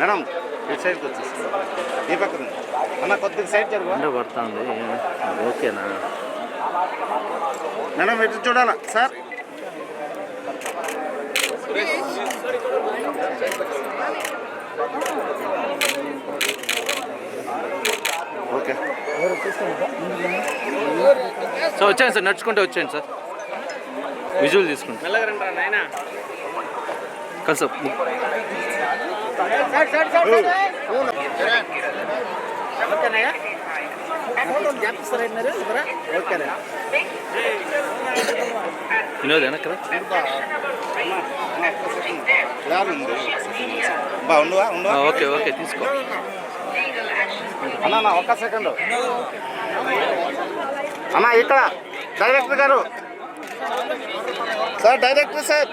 Madam ఇటు సైడ్కి వచ్చేసి ఈ పక్కన అన్న కొద్దిగా సైడ్ జరుగు పడుతుంది. ఓకేనా మేడం ఇటు చూడాలా సార్? ఓకే సార్ వచ్చాను సార్, నడుచుకుంటే వచ్చాను సార్, విజువల్ తీసుకుంటా కలిసి వినోద్ వెనక్రా ఓకే ఓకే తీసుకో అన్న ఒక్క సెకండ్ అన్న ఇక్కడ డైరెక్టర్ గారు సార్, డైరెక్టర్ సార్.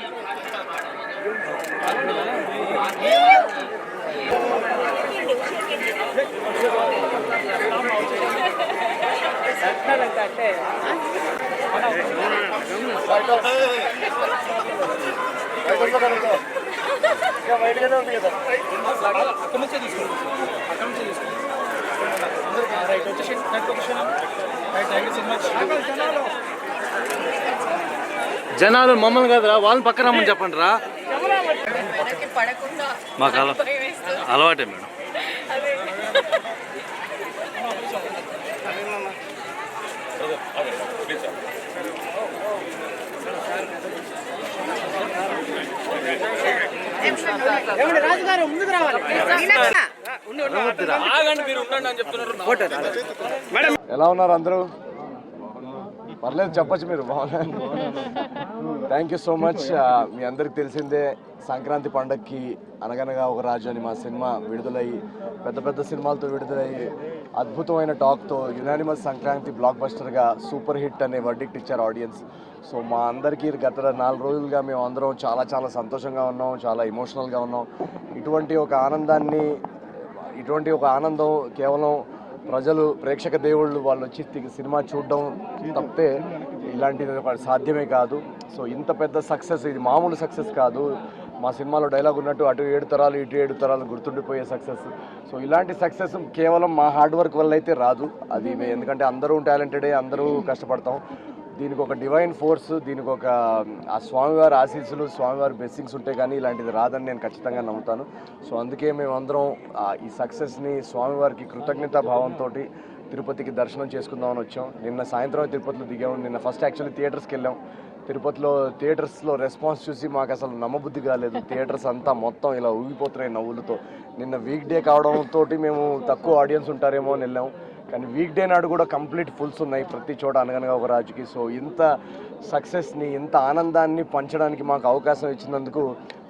జనాలు మమ్మల్ని కదరా, వాళ్ళని పక్కన రమ్మని చెప్పండి రా. మాకు అలవాటే మేడం. ఎలా ఉన్నారు అందరూ? పర్లేదు చెప్పచ్చు మీరు, బాగున్నాను. Thank you so much. మీ అందరికి తెలిసిందే సంక్రాంతి పండగకి అనగనగా ఒక రాజు అని మా సినిమా విడుదలయ్యి పెద్ద పెద్ద సినిమాలతో విడుదలయ్యి అద్భుతమైన టాక్తో యునానిమస్ సంక్రాంతి బ్లాక్ బస్టర్గా సూపర్ హిట్ అనే వర్డిక్ట్ ఇచ్చారు ఆడియన్స్. సో మా అందరికీ గత 4 రోజులుగా మేము అందరం చాలా చాలా సంతోషంగా ఉన్నాం, చాలా ఎమోషనల్గా ఉన్నాం. ఇటువంటి ఒక ఆనందం కేవలం ప్రజలు, ప్రేక్షక దేవుళ్ళు వాళ్ళు వచ్చి సినిమా చూడడం తప్పితే ఇలాంటిది సాధ్యమే కాదు. సో ఇంత పెద్ద సక్సెస్, ఇది మామూలు సక్సెస్ కాదు. మా సినిమాలో డైలాగ్ ఉన్నట్టు అటు 7 తరాలు ఇటు 7 తరాలు గుర్తుండిపోయే సక్సెస్. సో ఇలాంటి సక్సెస్ కేవలం మా హార్డ్ వర్క్ వల్ల అయితే రాదు. అది ఎందుకంటే అందరూ టాలెంటెడే, అందరూ కష్టపడతాం. దీనికి ఒక డివైన్ ఫోర్స్, దీనికి ఒక ఆ స్వామివారి ఆశీస్సులు, స్వామివారి బ్లెస్సింగ్స్ ఉంటే కానీ ఇలాంటిది రాదని నేను ఖచ్చితంగా నమ్ముతాను. సో అందుకే మేమందరం ఈ సక్సెస్ని స్వామివారికి కృతజ్ఞతా భావంతో తిరుపతికి దర్శనం చేసుకుందామని వచ్చాం. నిన్న సాయంత్రం తిరుపతిలో దిగాము. నిన్న ఫస్ట్ యాక్చువల్లీ థియేటర్స్కి వెళ్ళాం. తిరుపతిలో థియేటర్స్లో రెస్పాన్స్ చూసి మాకు అసలు నమ్మబుద్ధి కాలేదు. థియేటర్స్ అంతా మొత్తం ఇలా ఊగిపోతున్నాయి నవ్వులతో. నిన్న వీక్ డే కావడంతో మేము తక్కువ ఆడియన్స్ ఉంటారేమో అని వెళ్ళాం, కానీ వీక్ డే నాడు కూడా కంప్లీట్ ఫుల్స్ ఉన్నాయి ప్రతి చోట అనగనగా ఒక రాజుకి. సో ఇంత సక్సెస్ని, ఇంత ఆనందాన్ని పంచడానికి మాకు అవకాశం ఇచ్చినందుకు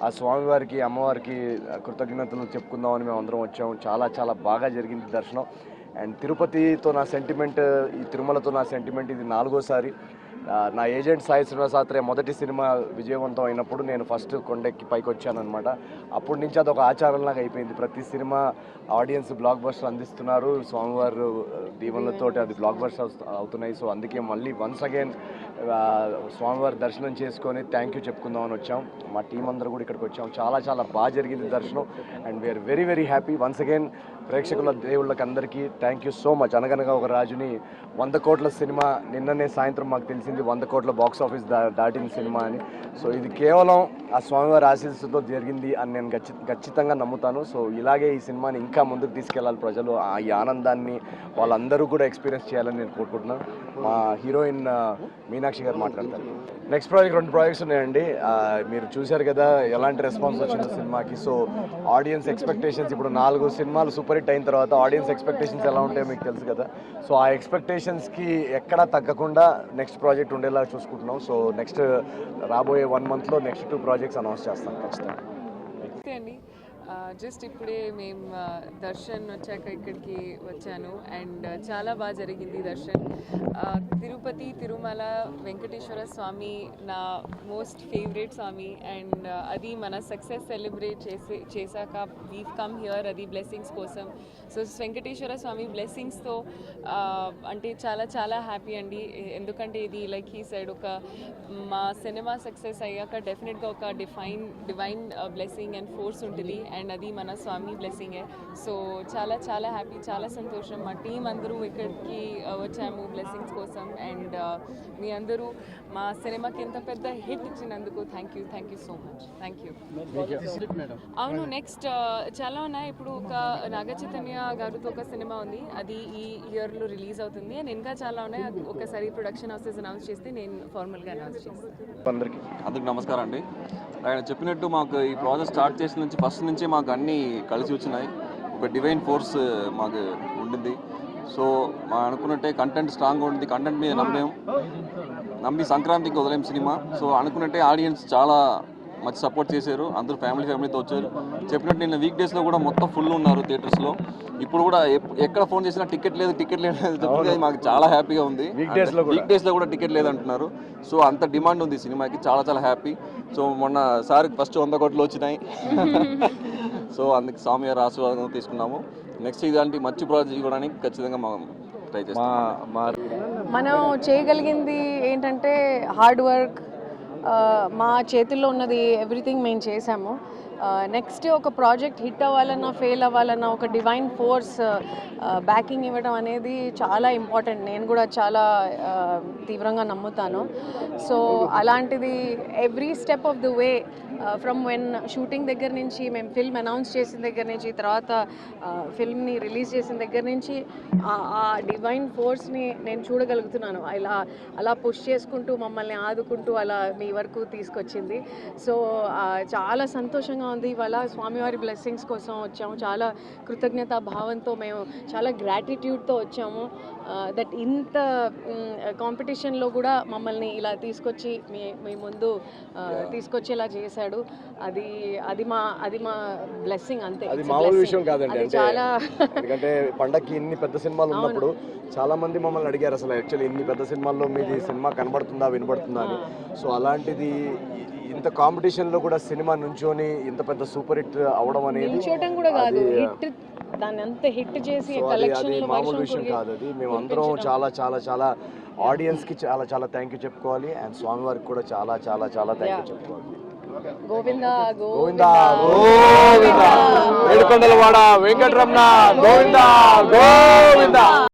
ఆ స్వామివారికి, అమ్మవారికి కృతజ్ఞతలు చెప్పుకుందామని మేము అందరం వచ్చాము. చాలా చాలా బాగా జరిగింది దర్శనం. అండ్ తిరుపతితో నా సెంటిమెంట్, ఈ తిరుమలతో నా సెంటిమెంట్ ఇది 4వసారి. నా ఏజెంట్ సాయి శ్రీనివాసాత్రేయ మొదటి సినిమా విజయవంతం అయినప్పుడు నేను ఫస్ట్ కొండెక్కి పైకి వచ్చానమాట. అప్పటి నుంచి అదొక ఆచారంలాగా అయిపోయింది. ప్రతి సినిమా ఆడియన్స్ బ్లాక్ బస్టర్ అందిస్తున్నారు, స్వామివారు దీవెనలతోటి అది బ్లాక్ బస్టర్ అవుతున్నాయి. సో అందుకే మళ్ళీ వన్స్ అగైన్ స్వామివారి దర్శనం చేసుకొని థ్యాంక్ యూ చెప్పుకుందామని వచ్చాం. మా టీం అందరూ కూడా ఇక్కడికి వచ్చాం. చాలా చాలా బాగా జరిగింది దర్శనం. And we are very very happy. Once again ప్రేక్షకుల దేవుళ్ళకి అందరికీ థ్యాంక్ యూ సో మచ్. అనగనగా ఒక రాజుని 100 కోట్ల సినిమా, నిన్ననే సాయంత్రం మాకు తెలిసింది 100 కోట్ల బాక్స్ ఆఫీస్ దాటిన సినిమా అని. సో ఇది కేవలం ఆ స్వామివారి ఆశీస్సుతో జరిగింది అని నేను ఖచ్చితంగా నమ్ముతాను. సో ఇలాగే ఈ సినిమాని ఇంకా ముందుకు తీసుకెళ్ళాలి ప్రజలు. ఈ ఆనందాన్ని వాళ్ళందరూ కూడా ఎక్స్పీరియన్స్ చేయాలని నేను కోరుకుంటున్నాను. మా హీరోయిన్ మీనాక్షి గారు మాట్లాడతారు. నెక్స్ట్ ప్రాజెక్ట్ 2 ప్రాజెక్ట్స్ ఉన్నాయండి. మీరు చూశారు కదా ఎలాంటి రెస్పాన్స్ వచ్చింది సినిమాకి. సో ఆడియన్స్ ఎక్స్పెక్టేషన్స్, ఇప్పుడు 4 సినిమాలు సూపర్ హిట్ అయిన తర్వాత ఆడియన్స్ ఎక్స్పెక్టేషన్స్ ఎలా ఉంటాయో మీకు తెలుసు కదా. సో ఆ ఎక్స్పెక్టేషన్స్కి ఎక్కడా తగ్గకుండా నెక్స్ట్ ప్రాజెక్ట్ ఉండేలా చూసుకుంటున్నాం. సో నెక్స్ట్ రాబోయే 1 మంత్లో నెక్స్ట్ 2 ప్రాజెక్ట్స్ అనౌన్స్ చేస్తాం ఖచ్చితంగా. జస్ట్ ఇప్పుడే మేము దర్శన్ వచ్చాక ఇక్కడికి వచ్చాను అండ్ చాలా బాగా జరిగింది దర్శన్. తిరుపతి, తిరుమల, వెంకటేశ్వర స్వామి నా మోస్ట్ ఫేవరెట్ స్వామి అండ్ అది మన సక్సెస్ సెలబ్రేట్ చేశాక వీవ్ కమ్ హియర్, అది బ్లెస్సింగ్స్ కోసం. సో వెంకటేశ్వర స్వామి బ్లెస్సింగ్స్తో అంటే చాలా చాలా హ్యాపీ అండి. ఎందుకంటే ఇది లైక్ హీ సైడ్ ఒక మా సినిమా సక్సెస్ అయ్యాక డెఫినెట్గా ఒక డివైన్ బ్లెస్సింగ్ అండ్ ఫోర్స్ ఉంటుంది. అండ్ అది మన స్వామి బ్లెస్సింగే. సో చాలా చాలా హ్యాపీ, చాలా సంతోషం. మా టీం అందరూ ఇక్కడికి వచ్చాము బ్లెస్సింగ్స్ కోసం. అండ్ మీ అందరూ మా సినిమాకి ఎంత పెద్ద హిట్ ఇచ్చినందుకు thank you so much. Thank you. అవును, నెక్స్ట్ చాలా ఉన్నాయి. ఇప్పుడు ఒక నాగ చైతన్య గారితో ఒక సినిమా ఉంది, అది ఈ ఇయర్లో రిలీజ్ అవుతుంది. అండ్ ఇంకా చాలా ఉన్నాయి. అది ఒకసారి ప్రొడక్షన్ హౌసెస్ అనౌన్స్ చేస్తే నేను ఫార్మల్గా అనౌన్స్ చేస్తాను. అందరికి నమస్కారం అండి. ఆయన చెప్పినట్టు మాకు ఈ ప్రాజెక్ట్ స్టార్ట్ చేసిన నుంచి ఫస్ట్ నుంచి మాకు అన్నీ కలిసి వచ్చినాయి. ఒక డివైన్ ఫోర్స్ మాకు ఉండింది. సో మా అనుకున్నట్టే కంటెంట్ స్ట్రాంగ్గా ఉంది. కంటెంట్ మీద నమ్మి సంక్రాంతికి వదిలేం సినిమా. సో అనుకున్నట్టే ఆడియన్స్ చాలా మంచి సపోర్ట్ చేశారు. అందరూ ఫ్యామిలీతో వచ్చారు. చెప్పినట్టు నిన్న వీక్ డేస్లో కూడా మొత్తం ఫుల్ ఉన్నారు థియేటర్స్లో. ఇప్పుడు కూడా ఎక్కడ ఫోన్ చేసినా టికెట్ లేదు చెప్తే మాకు చాలా హ్యాపీగా ఉంది. వీక్ డేస్లో కూడా టికెట్ లేదు అంటున్నారు. సో అంత డిమాండ్ ఉంది సినిమాకి. చాలా చాలా హ్యాపీ. సో మొన్న సార్కి ఫస్ట్ 100 కోట్లు వచ్చినాయి. సో అందుకు స్వామి గారి ఆశీర్వాదం తీసుకున్నాము. నెక్స్ట్ ఇలాంటి మంచి ప్రాజెక్ట్ ఇవ్వడానికి ఖచ్చితంగా మనం ట్రై చేస్తాం. మనం చేయగలిగింది ఏంటంటే హార్డ్ వర్క్, మా చేతుల్లో ఉన్నది ఎవ్రీథింగ్ మేము చేసాము. నెక్స్ట్ ఒక ప్రాజెక్ట్ హిట్ అవ్వాలన్నా ఫెయిల్ అవ్వాలన్నా ఒక డివైన్ ఫోర్స్ బ్యాకింగ్ ఇవ్వడం అనేది చాలా ఇంపార్టెంట్. నేను కూడా చాలా తీవ్రంగా నమ్ముతాను. సో అలాంటిది every step of the way from when shooting దగ్గర నుంచి, మేము ఫిల్మ్ అనౌన్స్ చేసిన దగ్గర నుంచి, తర్వాత ఫిల్మ్ని రిలీజ్ చేసిన దగ్గర నుంచి ఆ డివైన్ ఫోర్స్ని నేను చూడగలుగుతున్నాను. అలా పుష్ చేసుకుంటూ మమ్మల్ని ఆదుకుంటూ అలా మీ వరకు తీసుకొచ్చింది. సో చాలా సంతోషంగా ఉంది. ఇవాళ స్వామివారి బ్లెస్సింగ్స్ కోసం వచ్చాము. చాలా కృతజ్ఞతా భావంతో, మేము చాలా గ్రాటిట్యూడ్తో వచ్చాము. దట్ ఇంత కాంపిటీషన్లో కూడా మమ్మల్ని ఇలా తీసుకొచ్చి మీ ముందు తీసుకొచ్చేలా చేశాడు. అది మా బ్లెస్సింగ్ అంతే. అది మామూలు విషయం కాదండి. చాలా ఎందుకంటే పండక్కి ఇన్ని పెద్ద సినిమాలు ఉన్నప్పుడు చాలా మంది మమ్మల్ని అడిగారు అసలు యాక్చువల్లీ ఇన్ని పెద్ద సినిమాల్లో మీది సినిమా కనబడుతుందా వినబడుతుందా అని. సో అలాంటిది ఇంత కాంపిటీషన్లో కూడా సినిమా నుంచొని ఇంత పెద్ద సూపర్ హిట్ అవడం అనేది నిల్చోటం కూడా కాదు, హిట్, దాన్ని అంత హిట్ చేసి అది మామూలు విషయం కాదు. అది మేము అందరం చాలా చాలా చాలా ఆడియన్స్కి చాలా చాలా థ్యాంక్ యూ చెప్పుకోవాలి. అండ్ స్వామి వారికి కూడా చాలా చాలా చాలా థ్యాంక్ యూ చెప్పుకోవాలి. గోవిందా గోవిందా గోవిందా ఏడుకొండలవాడ వెంకటరమణ గోవిందా గోవిందా.